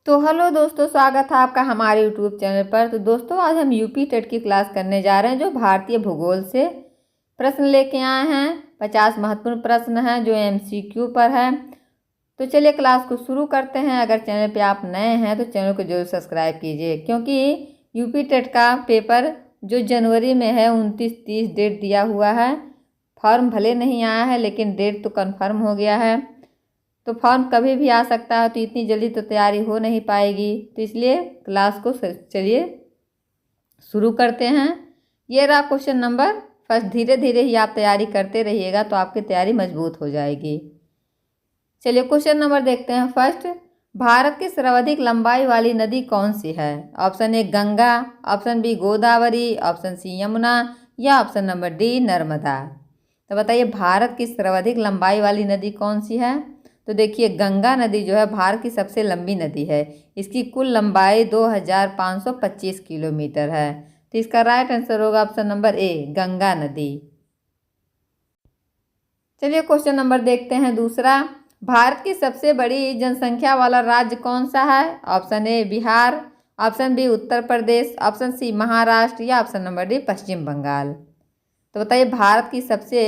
तो हेलो दोस्तों, स्वागत है आपका हमारे यूट्यूब चैनल पर। तो दोस्तों, आज हम यूपी टेट की क्लास करने जा रहे हैं, जो भारतीय भूगोल से प्रश्न लेके आए हैं। 50 महत्वपूर्ण प्रश्न हैं जो एमसीक्यू पर है। तो चलिए क्लास को शुरू करते हैं। अगर चैनल पे आप नए हैं तो चैनल को जरूर सब्सक्राइब कीजिए, क्योंकि यूपी टेट का पेपर जो जनवरी में है 29-30 डेट दिया हुआ है। फॉर्म भले नहीं आया है, लेकिन डेट तो कन्फर्म हो गया है। तो फॉर्म कभी भी आ सकता है, तो इतनी जल्दी तो तैयारी हो नहीं पाएगी। तो इसलिए क्लास को चलिए शुरू करते हैं। ये रहा क्वेश्चन नंबर फर्स्ट। धीरे धीरे ही आप तैयारी करते रहिएगा तो आपकी तैयारी मजबूत हो जाएगी। चलिए क्वेश्चन नंबर देखते हैं फर्स्ट। भारत की सर्वाधिक लंबाई वाली नदी कौन सी है? Option A Ganga, option B Godavari, option C Yamuna या ऑप्शन नंबर डी नर्मदा। तो बताइए भारत की सर्वाधिक लंबाई वाली नदी कौन सी है? तो देखिए गंगा नदी जो है भारत की सबसे लंबी नदी है। इसकी कुल लंबाई 2525 किलोमीटर है। तो इसका राइट आंसर होगा ऑप्शन नंबर ए, गंगा नदी। चलिए क्वेश्चन नंबर देखते हैं दूसरा। भारत की सबसे बड़ी जनसंख्या वाला राज्य कौन सा है? Option A Bihar, option B Uttar Pradesh, option C Maharashtra या option number D Paschim Bengal. तो बताइए भारत की सबसे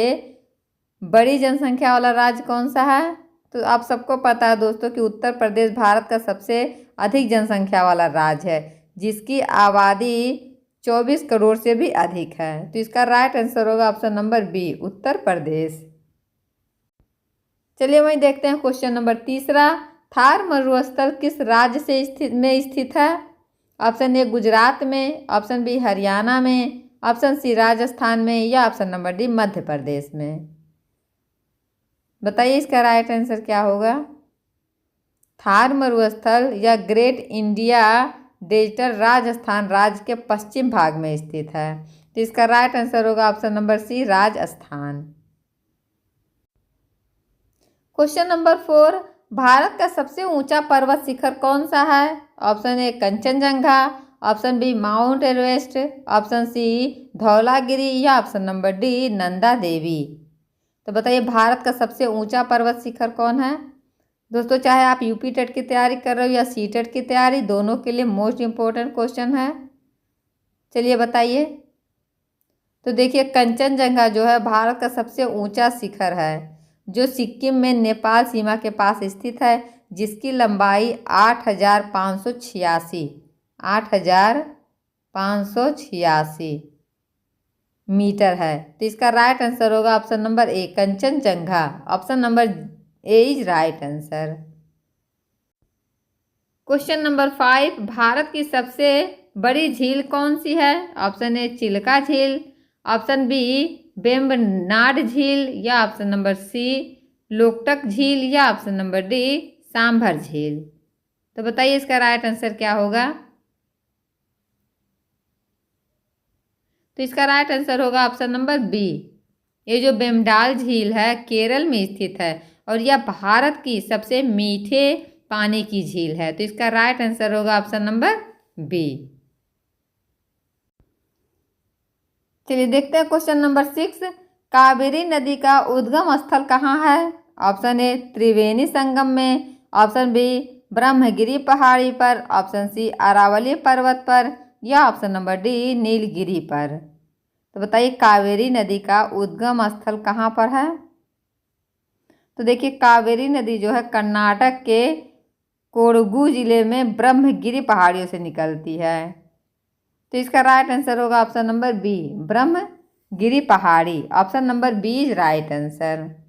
बड़ी जनसंख्या वाला राज्य कौन सा है? तो आप सबको पता है दोस्तों कि उत्तर प्रदेश भारत का सबसे अधिक जनसंख्या वाला राज्य है, जिसकी आबादी 24 करोड़ से भी अधिक है। तो इसका राइट आंसर होगा ऑप्शन नंबर बी, उत्तर प्रदेश। चलिए वहीं देखते हैं क्वेश्चन नंबर तीसरा। थार मरुस्थल किस राज्य से स्थित है? ऑप्शन ए गुजरात में, ऑप्शन बी हरियाणा में, ऑप्शन सी राजस्थान में या option number D Madhya Pradesh में। बताइए इसका राइट आंसर क्या होगा? थार मरुस्थल या ग्रेट इंडिया डेल्टा राजस्थान राज्य के पश्चिम भाग में स्थित है। तो इसका राइट आंसर होगा option number C, Rajasthan. Question number 4। Bharat का सबसे ऊंचा पर्वत शिखर कौन सा है? Option A Kanchenjunga, option B mount Everest, option C Dhaulagiri या option number D Nanda Devi. तो बताइए भारत का सबसे ऊंचा पर्वत शिखर कौन है? दोस्तों, चाहे आप यूपी टेट की तैयारी कर रहे हो या सी टेट की तैयारी, दोनों के लिए मोस्ट इम्पोर्टेंट क्वेश्चन है। चलिए बताइए। तो देखिए कंचनजंगा जो है भारत का सबसे ऊंचा शिखर है, जो सिक्किम में नेपाल सीमा के पास स्थित है, जिसकी लंबाई 8,586 मीटर है। तो इसका राइट आंसर होगा option number A, Kanchenjunga. Option number A is right answer. Question number 5। Bharat की सबसे बड़ी झील कौन सी है? ऑप्शन ए चिल्का झील, ऑप्शन बी वेम्बनाड झील या ऑप्शन नंबर सी लोकटक झील या ऑप्शन नंबर डी सांभर झील। तो बताइए इसका राइट आंसर क्या होगा? तो इसका राइट आंसर होगा ऑप्शन नंबर बी। ये जो बेमडाल झील है केरल में स्थित है और यह भारत की सबसे मीठे पानी की झील है। तो इसका राइट आंसर होगा ऑप्शन नंबर बी। चलिए देखते हैं क्वेश्चन नंबर 6। कावेरी नदी का उद्गम स्थल कहाँ है? ऑप्शन ए त्रिवेणी संगम में, ऑप्शन बी ब्रह्मगिरी पहाड़ी पर, ऑप्शन सी अरावली पर्वत पर या ऑप्शन नंबर डी नीलगिरी पर। तो बताइए कावेरी नदी का उद्गम स्थल कहाँ पर है? तो देखिए कावेरी नदी जो है कर्नाटक के कोडगु जिले में ब्रह्मगिरी पहाड़ियों से निकलती है। तो इसका राइट आंसर होगा ऑप्शन नंबर बी, ब्रह्मगिरी पहाड़ी। Option number B is right answer.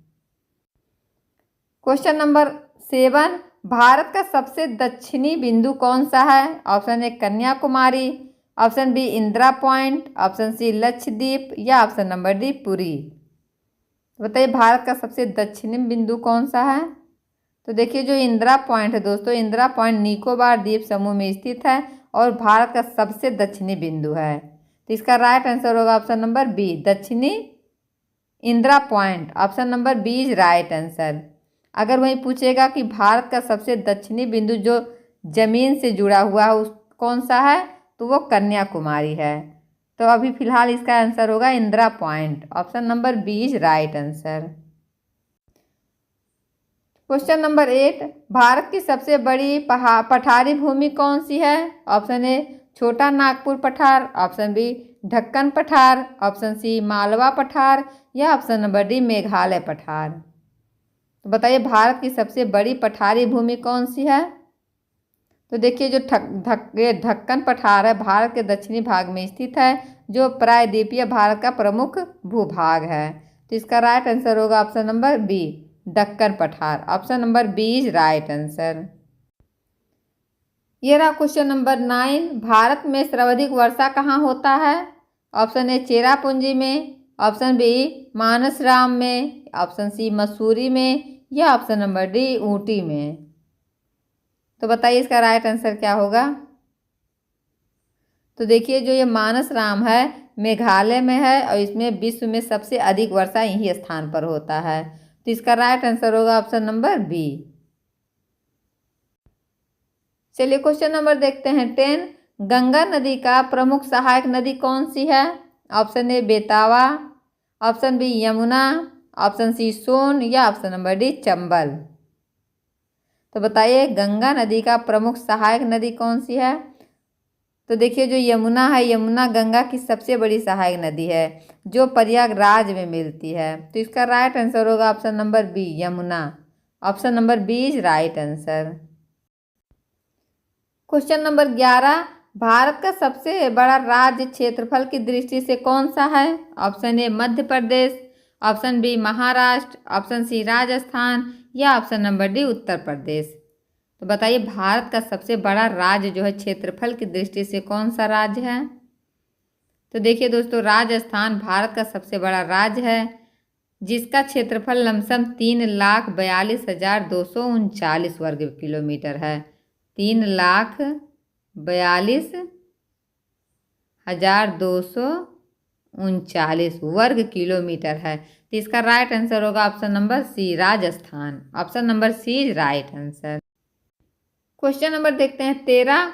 Question number 7। Bharat का सबसे दक्षिणी बिंदु कौन सा है? Option A Kanyakumari, option B Indira point, option C Lakshadweep या ऑप्शन नंबर डी पुरी। तो बताइए भारत का सबसे दक्षिणी बिंदु कौन सा है? तो देखिए जो इंदिरा पॉइंट है दोस्तों, इंदिरा पॉइंट निकोबार द्वीप समूह में स्थित है और भारत का सबसे दक्षिणी बिंदु है। तो इसका राइट आंसर होगा ऑप्शन नंबर बी, दक्षिणी Indira point. Option number B is right answer. अगर वही पूछेगा कि भारत का सबसे दक्षिणी बिंदु जो जमीन से जुड़ा हुआ है उस कौन सा है, तो वो कन्याकुमारी है। तो अभी फिलहाल इसका आंसर होगा Indira point. Option number B is right answer. Question number 8, Bharat की सबसे बड़ी पठारी भूमि कौन सी है? ऑप्शन ए छोटा नागपुर पठार, ऑप्शन बी ढक्कन पठार, ऑप्शन सी मालवा पठार या ऑप्शन नंबर डी मेघालय पठार। तो बताइए भारत की सबसे बड़ी पठारी भूमि कौन सी है? तो देखिए जो ढक्कन पठार है भारत के दक्षिणी भाग में स्थित है, जो प्रायद्वीपीय भारत का प्रमुख भूभाग है। तो इसका राइट आंसर होगा ऑप्शन नंबर बी दक्कन पठार। Option number B is right answer. ये रहा क्वेश्चन नंबर 9, भारत में सर्वाधिक वर्षा कहाँ होता है? ऑप्शन ए चेरापूंजी में, ऑप्शन बी मानसराम में, ऑप्शन सी मसूरी में या ऑप्शन नंबर डी ऊटी में। तो बताइए इसका राइट आंसर क्या होगा? तो देखिए जो ये मानसराम है मेघालय में है और इसमें विश्व में सबसे अधिक वर्षा यही स्थान पर होता है। तो इसका राइट आंसर होगा ऑप्शन नंबर बी। चलिए क्वेश्चन नंबर देखते हैं 10, गंगा नदी का प्रमुख सहायक नदी कौन सी है? Option A Betwa, option B Yamuna, option C Son या ऑप्शन नंबर डी चंबल। तो बताइए गंगा नदी का प्रमुख सहायक नदी कौन सी है? तो देखिए जो यमुना है, यमुना गंगा की सबसे बड़ी सहायक नदी है जो प्रयागराज में मिलती है। तो इसका राइट आंसर होगा option number B Yamuna. Option number B is right answer. Question number 11, Bharat का सबसे बड़ा राज्य क्षेत्रफल की दृष्टि से कौन सा है? Option A Madhya Pradesh, option B Maharashtra, option C Rajasthan या option number D Uttar Pradesh. तो बताइए भारत का सबसे बड़ा राज्य जो है क्षेत्रफल की दृष्टि से कौन सा राज्य है? तो देखिए दोस्तों राजस्थान भारत का सबसे बड़ा राज्य है जिसका क्षेत्रफल लमसम 3,42,239 वर्ग किलोमीटर है। 3,42,239 वर्ग किलोमीटर है। तो इसका राइट आंसर होगा option number C Rajasthan. Option number C is right answer. Question number देखते हैं 13,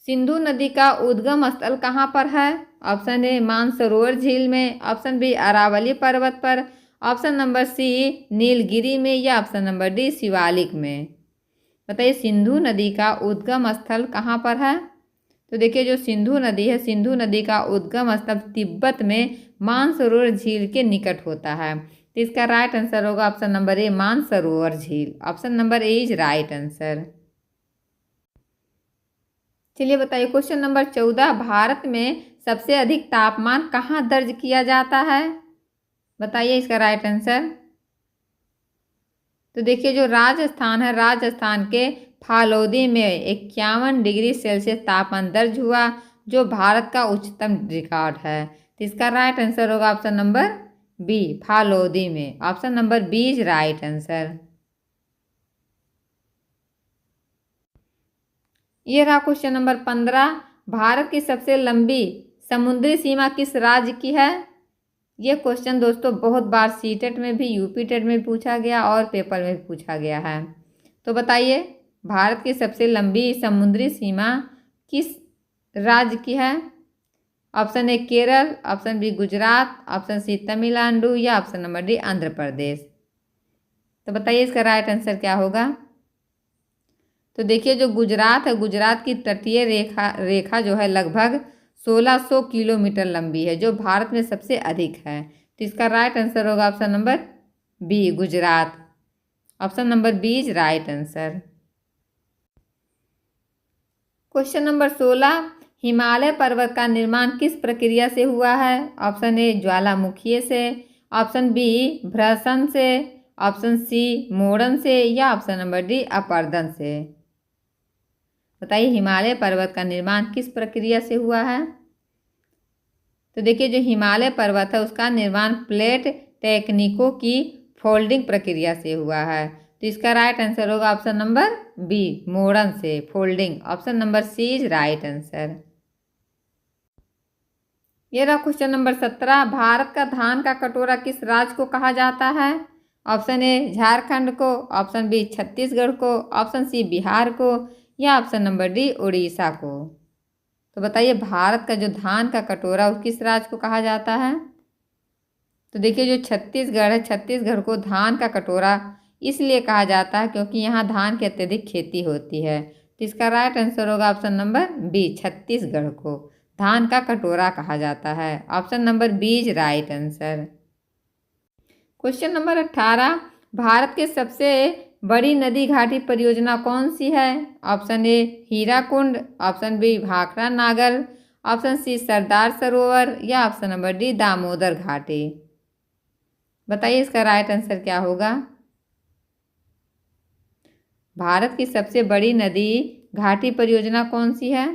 सिंधु नदी का उद्गम स्थल कहाँ पर है? ऑप्शन ए मानसरोवर झील में, ऑप्शन बी अरावली पर्वत पर, ऑप्शन नंबर सी नीलगिरी में या ऑप्शन नंबर डी शिवालिक में। बताइए सिंधु नदी का उद्गम स्थल कहाँ पर है? तो देखिए जो सिंधु नदी है, सिंधु नदी का उद्गम स्थल तिब्बत में मानसरोवर झील के निकट होता है। तो इसका राइट आंसर होगा ऑप्शन नंबर ए मानसरोवर झील। Option number A is right answer. चलिए बताइए क्वेश्चन नंबर 14, भारत में सबसे अधिक तापमान कहाँ दर्ज किया जाता है? बताइए इसका राइट आंसर। तो देखिए जो राजस्थान है, राजस्थान के फालौदी में 51 डिग्री सेल्सियस तापमान दर्ज हुआ जो भारत का उच्चतम रिकॉर्ड है। तो इसका राइट आंसर होगा ऑप्शन नंबर बी फालौदी में। Option number B is right answer. ये रहा क्वेश्चन नंबर 15, भारत की सबसे लंबी समुद्री सीमा किस राज्य की है? ये क्वेश्चन दोस्तों बहुत बार सीटेट में भी, यूपी टेट में भी पूछा गया और पेपर में भी पूछा गया है। तो बताइए भारत की सबसे लंबी समुद्री सीमा किस राज्य की है? Option A Kerala, option B Gujarat, option C Tamil Nadu या option number D Andhra Pradesh. तो बताइए इसका राइट आंसर क्या होगा? तो देखिए जो गुजरात है, गुजरात की तटीय रेखा जो है लगभग 1600 किलोमीटर लंबी है जो भारत में सबसे अधिक है। तो इसका राइट आंसर होगा option number B Gujarat. Option number B is right answer. Question number 16, Himalaya पर्वत का निर्माण किस प्रक्रिया से हुआ है? ऑप्शन ए ज्वालामुखी से, ऑप्शन बी भ्रसन से, ऑप्शन सी मोड़न से या ऑप्शन नंबर डी अपरदन से। बताइए हिमालय पर्वत का निर्माण किस प्रक्रिया से हुआ है? तो देखिए जो हिमालय पर्वत है उसका निर्माण प्लेट टेक्निकों की फोल्डिंग प्रक्रिया से हुआ है। तो इसका राइट आंसर होगा ऑप्शन नंबर बी मोड़न से, folding. Option number C is right answer. ये रहा क्वेश्चन नंबर 17, भारत का धान का कटोरा किस राज्य को कहा जाता है? ऑप्शन ए झारखंड को, ऑप्शन बी छत्तीसगढ़ को, ऑप्शन सी बिहार को या ऑप्शन नंबर डी उड़ीसा को। तो बताइए भारत का जो धान का कटोरा वो किस राज्य को कहा जाता है? तो देखिए जो छत्तीसगढ़ है, छत्तीसगढ़ को धान का कटोरा इसलिए कहा जाता है क्योंकि यहाँ धान की अत्यधिक खेती होती है। तो इसका राइट आंसर होगा ऑप्शन नंबर बी, छत्तीसगढ़ को धान का कटोरा कहा जाता है। Option number B is right answer. Question number 18, Bharat के सबसे बड़ी नदी घाटी परियोजना कौन सी है? Option A Hirakud, option B Bhakra Nangal, option C Sardar Sarovar या ऑप्शन नंबर डी दामोदर घाटी। बताइए इसका राइट आंसर क्या होगा। भारत की सबसे बड़ी नदी घाटी परियोजना कौन सी है?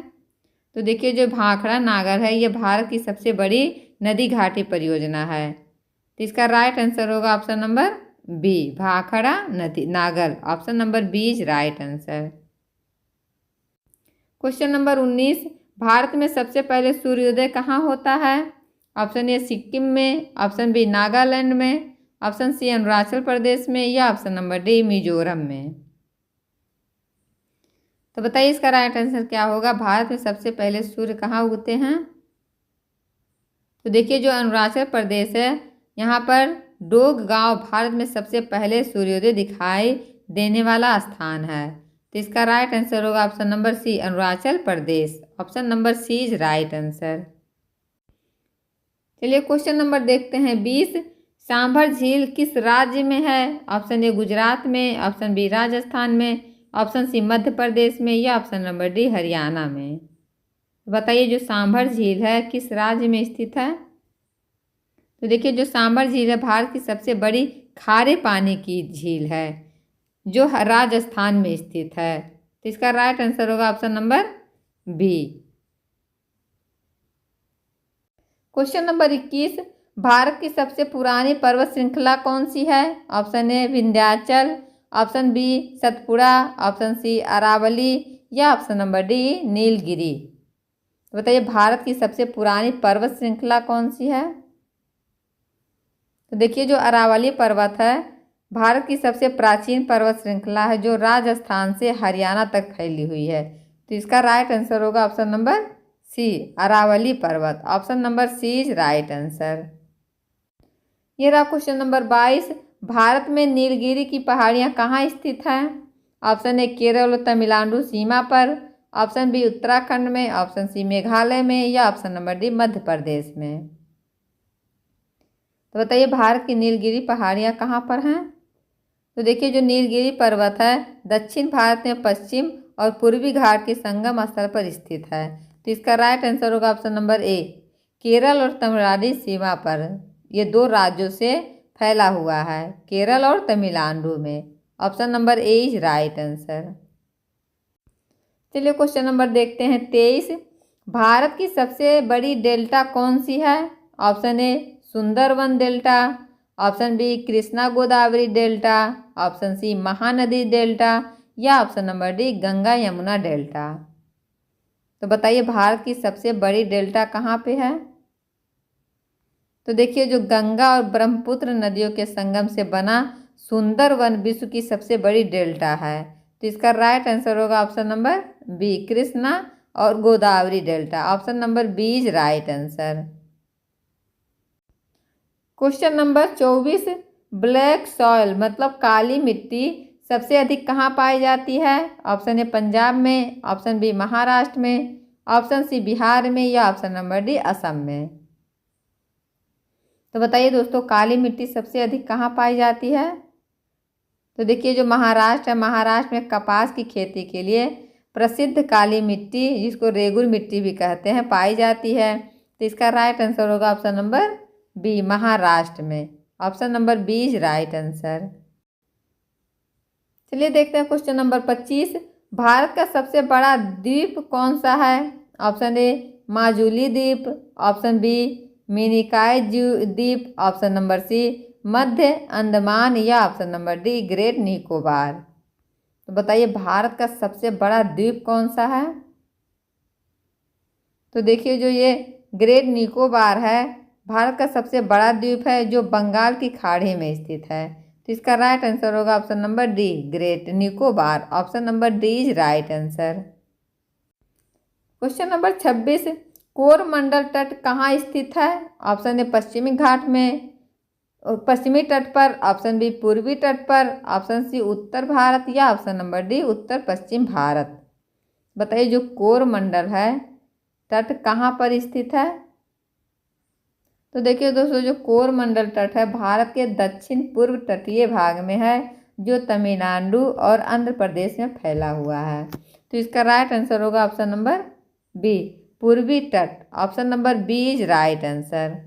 तो देखिए जो भाखड़ा नागल है ये भारत की सबसे बड़ी नदी घाटी परियोजना है। तो इसका राइट आंसर होगा ऑप्शन नंबर बी, भाखड़ा नदी Nangal. Option number B is right answer. Question number 19, Bharat में सबसे पहले सूर्योदय कहाँ होता है? ऑप्शन ए सिक्किम में, ऑप्शन बी नागालैंड में, ऑप्शन सी अरुणाचल प्रदेश में या ऑप्शन नंबर डी मिजोरम में। तो बताइए इसका राइट आंसर क्या होगा। भारत में सबसे पहले सूर्य कहाँ उगते हैं? तो देखिए जो अरुणाचल प्रदेश है यहाँ पर डोग गांव भारत में सबसे पहले सूर्योदय दिखाई देने वाला स्थान है। तो इसका राइट आंसर होगा option number C, Arunachal Pradesh. Option number C is right answer. चलिए क्वेश्चन नंबर देखते हैं 20, सांभर झील किस राज्य में है? ऑप्शन ए गुजरात में, ऑप्शन बी राजस्थान में, ऑप्शन सी मध्य प्रदेश में या ऑप्शन नंबर डी हरियाणा में। बताइए जो सांभर झील है किस राज्य में स्थित है? तो देखिए जो सांभर झील है भारत की सबसे बड़ी खारे पानी की झील है जो राजस्थान में स्थित है। तो इसका राइट आंसर होगा option number B. Question number 21, Bharat की सबसे पुरानी पर्वत श्रृंखला कौन सी है? Option A Vindhyachal, option B Satpura, option C Aravalli या ऑप्शन नंबर डी नीलगिरी। तो बताइए भारत की सबसे पुरानी पर्वत श्रृंखला कौन सी है? तो देखिए जो अरावली पर्वत है भारत की सबसे प्राचीन पर्वत श्रृंखला है जो राजस्थान से हरियाणा तक फैली हुई है। तो इसका राइट आंसर होगा ऑप्शन नंबर सी, अरावली पर्वत। Option number C is right answer. ये रहा क्वेश्चन नंबर 22, भारत में नीलगिरी की पहाड़ियाँ कहाँ स्थित हैं? ऑप्शन ए केरल और तमिलनाडु सीमा पर, ऑप्शन बी उत्तराखंड में, ऑप्शन सी मेघालय में या option number D Madhya Pradesh में। तो बताइए भारत की नीलगिरी पहाड़ियाँ कहाँ पर हैं? तो देखिए जो नीलगिरी पर्वत है दक्षिण भारत में पश्चिम और पूर्वी घाट के संगम स्थल पर स्थित है। तो इसका राइट आंसर होगा ऑप्शन नंबर ए, केरल और तमिलनाडु सीमा पर। ये दो राज्यों से फैला हुआ है, केरल और तमिलनाडु में। Option number A is right answer. चलिए क्वेश्चन नंबर देखते हैं 23, भारत की सबसे बड़ी डेल्टा कौन सी है? Option A Sundarban delta, option B Krishna Godavari delta, option C Mahanadi delta या option number D Ganga Yamuna delta. तो बताइए भारत की सबसे बड़ी डेल्टा कहाँ पे है? तो देखिए जो गंगा और ब्रह्मपुत्र नदियों के संगम से बना सुंदरवन विश्व की सबसे बड़ी डेल्टा है। तो इसका राइट आंसर होगा ऑप्शन नंबर बी, कृष्णा और Godavari delta. Option number B is right answer. Question number 24, black soil मतलब काली मिट्टी सबसे अधिक कहाँ पाई जाती है? ऑप्शन ए पंजाब में, ऑप्शन बी महाराष्ट्र में, ऑप्शन सी बिहार में या ऑप्शन नंबर डी असम में। तो बताइए दोस्तों काली मिट्टी सबसे अधिक कहाँ पाई जाती है? तो देखिए जो महाराष्ट्र है, महाराष्ट्र में कपास की खेती के लिए प्रसिद्ध काली मिट्टी जिसको रेगुर मिट्टी भी कहते हैं पाई जाती है। तो इसका राइट आंसर होगा ऑप्शन नंबर बी, महाराष्ट्र में। Option number B is right answer. चलिए देखते हैं क्वेश्चन नंबर 25, भारत का सबसे बड़ा द्वीप कौन सा है? ऑप्शन ए माजुली द्वीप, ऑप्शन बी मिनिकॉय द्वीप, ऑप्शन नंबर सी मध्य अंडमान या option number D great Nicobar. तो बताइए भारत का सबसे बड़ा द्वीप कौन सा है? तो देखिए जो ये ग्रेट निकोबार है भारत का सबसे बड़ा द्वीप है जो बंगाल की खाड़ी में स्थित है। तो इसका राइट आंसर होगा option number D, great Nicobar. Option number D is right answer. Question number 26, Coromandel तट कहाँ स्थित है? ऑप्शन ए पश्चिमी घाट में, पश्चिमी तट पर, ऑप्शन बी पूर्वी तट पर, ऑप्शन सी उत्तर भारत या ऑप्शन नंबर डी उत्तर पश्चिम भारत। बताइए जो कोरमंडल है तट कहाँ पर स्थित है? तो देखिए दोस्तों, जो कोरमंडल तट है भारत के दक्षिण पूर्व तटीय भाग में है, जो तमिलनाडु और आंध्र प्रदेश में फैला हुआ है। तो इसका राइट आंसर होगा ऑप्शन नंबर बी पूर्वी तट। Option number B is right answer.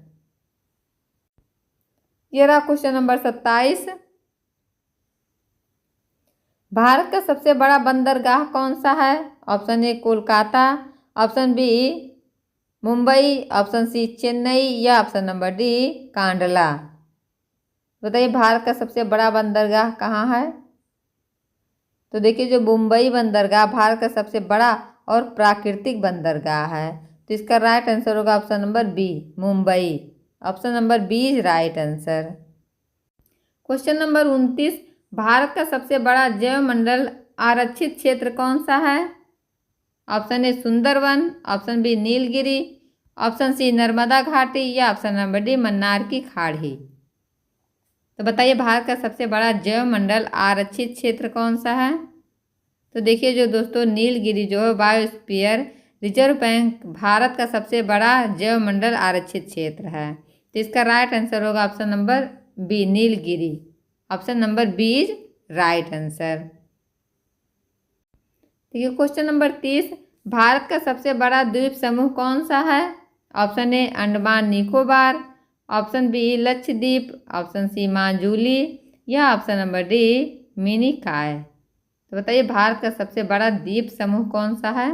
ये रहा क्वेश्चन नंबर 27। भारत का सबसे बड़ा बंदरगाह कौन सा है? Option A Kolkata, option B Mumbai, option C Chennai या ऑप्शन नंबर डी कांडला। बताइए भारत का सबसे बड़ा बंदरगाह कहाँ है? तो देखिए जो मुंबई बंदरगाह भारत का सबसे बड़ा और प्राकृतिक बंदरगाह है। तो इसका राइट आंसर होगा option number B Mumbai. Option number B is right answer. Question number 29। Bharat का सबसे बड़ा जैव मंडल आरक्षित क्षेत्र कौन सा है? Option A Sundarban, option B Nilgiri, option C Narmada घाटी या ऑप्शन नंबर डी मन्नार की खाड़ी। तो बताइए भारत का सबसे बड़ा जैव मंडल आरक्षित क्षेत्र कौन सा है? तो देखिए जो दोस्तों नीलगिरी जो है बायोस्फीयर रिजर्व बैंक भारत का सबसे बड़ा जैव मंडल आरक्षित क्षेत्र है। तो इसका राइट आंसर होगा option number B Nilgiri. Option number B is right answer. देखिए क्वेश्चन नंबर 30। भारत का सबसे बड़ा द्वीप समूह कौन सा है? Option A Andaman Nicobar, option B Lakshadweep, option C Majuli या ऑप्शन नंबर डी मिनिकॉय। तो बताइए भारत का सबसे बड़ा द्वीप समूह कौन सा है?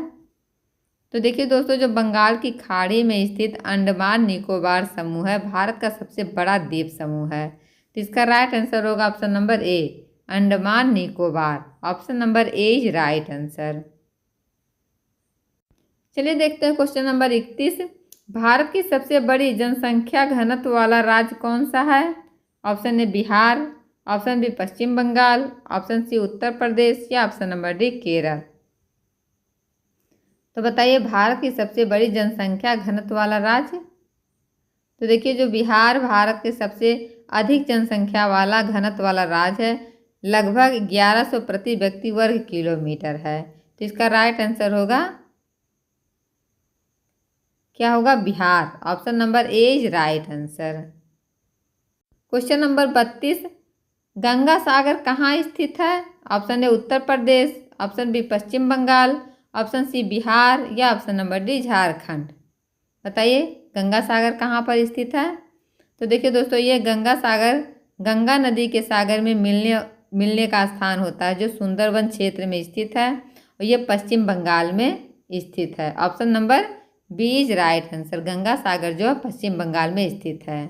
तो देखिए दोस्तों जो बंगाल की खाड़ी में स्थित अंडमान निकोबार समूह है भारत का सबसे बड़ा द्वीप समूह है। तो इसका राइट आंसर होगा option number A Andaman Nicobar. Option number A is right answer. चलिए देखते हैं क्वेश्चन नंबर 31। भारत की सबसे बड़ी जनसंख्या घनत्व वाला राज्य कौन सा है? Option A Bihar, option B Paschim Bengal, option C Uttar Pradesh या ऑप्शन नंबर डी केरल। तो बताइए भारत की सबसे बड़ी जनसंख्या घनत्व वाला राज्य। तो देखिए जो बिहार भारत के सबसे अधिक जनसंख्या वाला घनत्व वाला राज्य है, लगभग 1100 प्रति व्यक्ति वर्ग किलोमीटर है। तो इसका राइट आंसर होगा क्या होगा? Bihar. Option number A is right answer. Question number 32। Ganga Sagar कहाँ स्थित है? Option A Uttar Pradesh, option B Paschim Bengal, option C Bihar या ऑप्शन नंबर डी झारखंड। बताइए गंगा सागर कहाँ पर स्थित है? तो देखिए दोस्तों ये गंगा सागर गंगा नदी के सागर में मिलने का स्थान होता है जो सुंदरवन क्षेत्र में स्थित है और ये पश्चिम बंगाल में स्थित है। Option number B is right answer. Ganga Sagar जो पश्चिम बंगाल में स्थित है।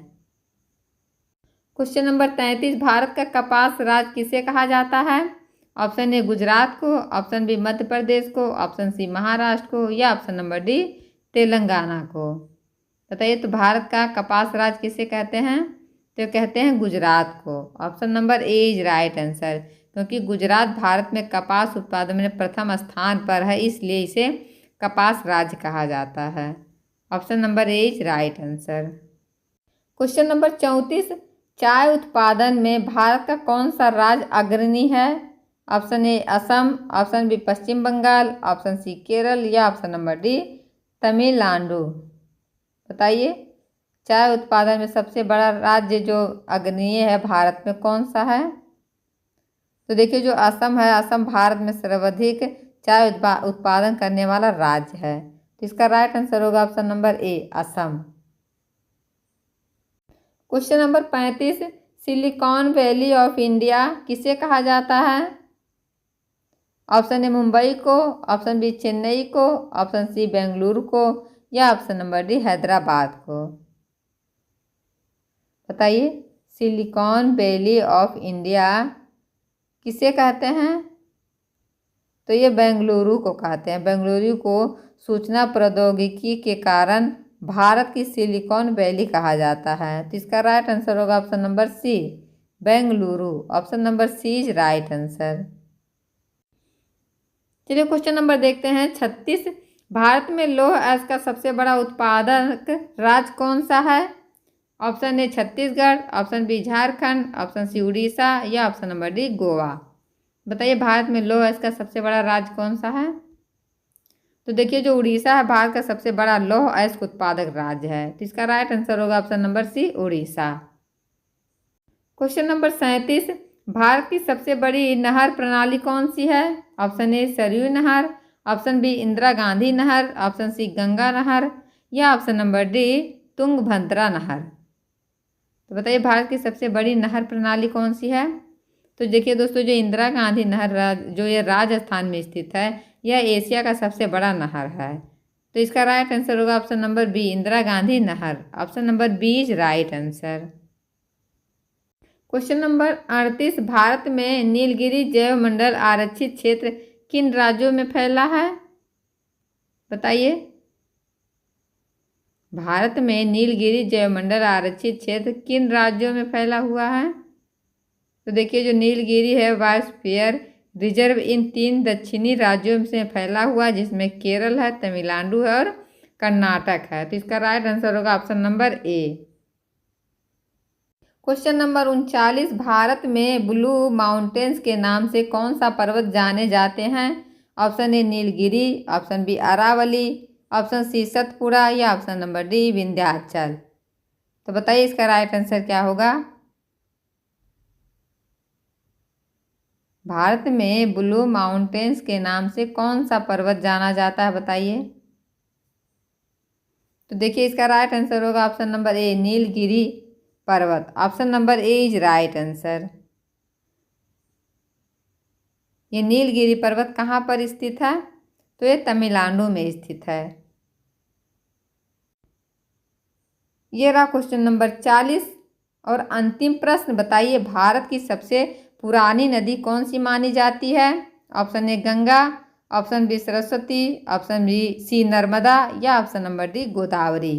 Question number 33। भारत का कपास राज्य किसे कहा जाता है? ऑप्शन ए गुजरात को, ऑप्शन बी मध्य प्रदेश को, ऑप्शन सी महाराष्ट्र को या ऑप्शन नंबर डी तेलंगाना को। बताइए तो भारत का कपास राज्य किसे कहते हैं? तो कहते हैं गुजरात को। Option number A is right answer. क्योंकि गुजरात भारत में कपास उत्पादन में प्रथम स्थान पर है इसलिए इसे कपास राज्य कहा जाता है। Option number A is right answer. Question number 34। चाय उत्पादन में भारत का कौन सा राज्य अग्रणी है? Option A Assam, option B Paschim Bengal, option C Kerala या ऑप्शन नंबर डी तमिलनाडु। बताइए चाय उत्पादन में सबसे बड़ा राज्य जो अग्रणीय है भारत में कौन सा है? तो देखिए जो असम है, असम भारत में सर्वाधिक चाय उत्पादन करने वाला राज्य है। तो इसका राइट आंसर होगा option number A Assam. Question number 35। Silicon valley of India किसे कहा जाता है? ऑप्शन ए मुंबई को, ऑप्शन बी चेन्नई को, ऑप्शन सी बेंगलुरु को या ऑप्शन नंबर डी हैदराबाद को। बताइए सिलिकॉन वैली ऑफ इंडिया किसे कहते हैं? तो ये बेंगलुरु को कहते हैं। बेंगलुरु को सूचना प्रौद्योगिकी के कारण भारत की सिलिकॉन वैली कहा जाता है। तो इसका राइट आंसर होगा option number C Bengaluru. Option number C is right answer. चलिए क्वेश्चन नंबर देखते हैं 36। भारत में लौह अयस्क का सबसे बड़ा उत्पादक राज्य कौन सा है? Option A Chhattisgarh, option B Jharkhand, option C Orissa या ऑप्शन नंबर डी गोवा। बताइए भारत में लौह अयस्क का सबसे बड़ा राज्य कौन सा है? तो देखिए जो उड़ीसा है भारत का सबसे बड़ा लौह अयस्क उत्पादक राज्य है, तो इसका राइट आंसर होगा option number C Orissa. Question number 37, Bharat की सबसे बड़ी नहर प्रणाली कौन सी है? ऑप्शन ए सरयू नहर, ऑप्शन बी इंदिरा गांधी नहर, ऑप्शन सी गंगा नहर या ऑप्शन नंबर डी तुंगभद्रा नहर। तो बताइए भारत की सबसे बड़ी नहर प्रणाली कौन सी है? तो देखिए दोस्तों जो इंदिरा गांधी नहर जो ये राजस्थान में स्थित है, यह एशिया का सबसे बड़ा नहर है। तो इसका राइट आंसर होगा option number B Indira Gandhi नहर। Option number B is right answer. Question number 38, Bharat में नीलगिरी जैव मंडल आरक्षित क्षेत्र किन राज्यों में फैला है? बताइए भारत में नीलगिरी जैव मंडल आरक्षित क्षेत्र किन राज्यों में फैला हुआ है? तो देखिए जो नीलगिरी है बायोस्फीयर रिजर्व इन 3 दक्षिणी राज्यों से फैला हुआ, जिसमें केरल है, तमिलनाडु है और कर्नाटक है। तो इसका राइट आंसर होगा ऑप्शन नंबर ए। क्वेश्चन नंबर 39, भारत में ब्लू माउंटेन्स के नाम से कौन सा पर्वत जाने जाते हैं? Option A Nilgiri, option B Aravalli, option C Satpura या ऑप्शन नंबर डी विंध्याचल। तो बताइए इसका राइट आंसर क्या होगा? भारत में ब्लू माउंटेन्स के नाम से कौन सा पर्वत जाना जाता है? बताइए। तो देखिए इसका राइट आंसर होगा ऑप्शन नंबर ए नीलगिरी पर्वत। Option number A is right answer. ये नीलगिरी पर्वत कहाँ पर स्थित है? तो ये तमिलनाडु में स्थित है। ये रहा क्वेश्चन नंबर 40 और अंतिम प्रश्न। बताइए भारत की सबसे पुरानी नदी कौन सी मानी जाती है? Option A Ganga, option B Saraswati, option B C Narmada या ऑप्शन नंबर डी गोदावरी।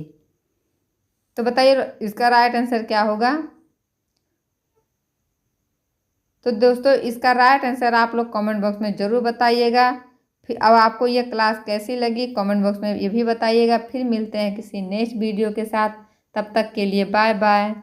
तो बताइए इसका राइट आंसर क्या होगा? तो दोस्तों इसका राइट आंसर आप लोग कमेंट बॉक्स में ज़रूर बताइएगा। फिर अब आपको ये क्लास कैसी लगी कमेंट बॉक्स में ये भी बताइएगा। फिर मिलते हैं किसी नेक्स्ट वीडियो के साथ, तब तक के लिए बाय बाय।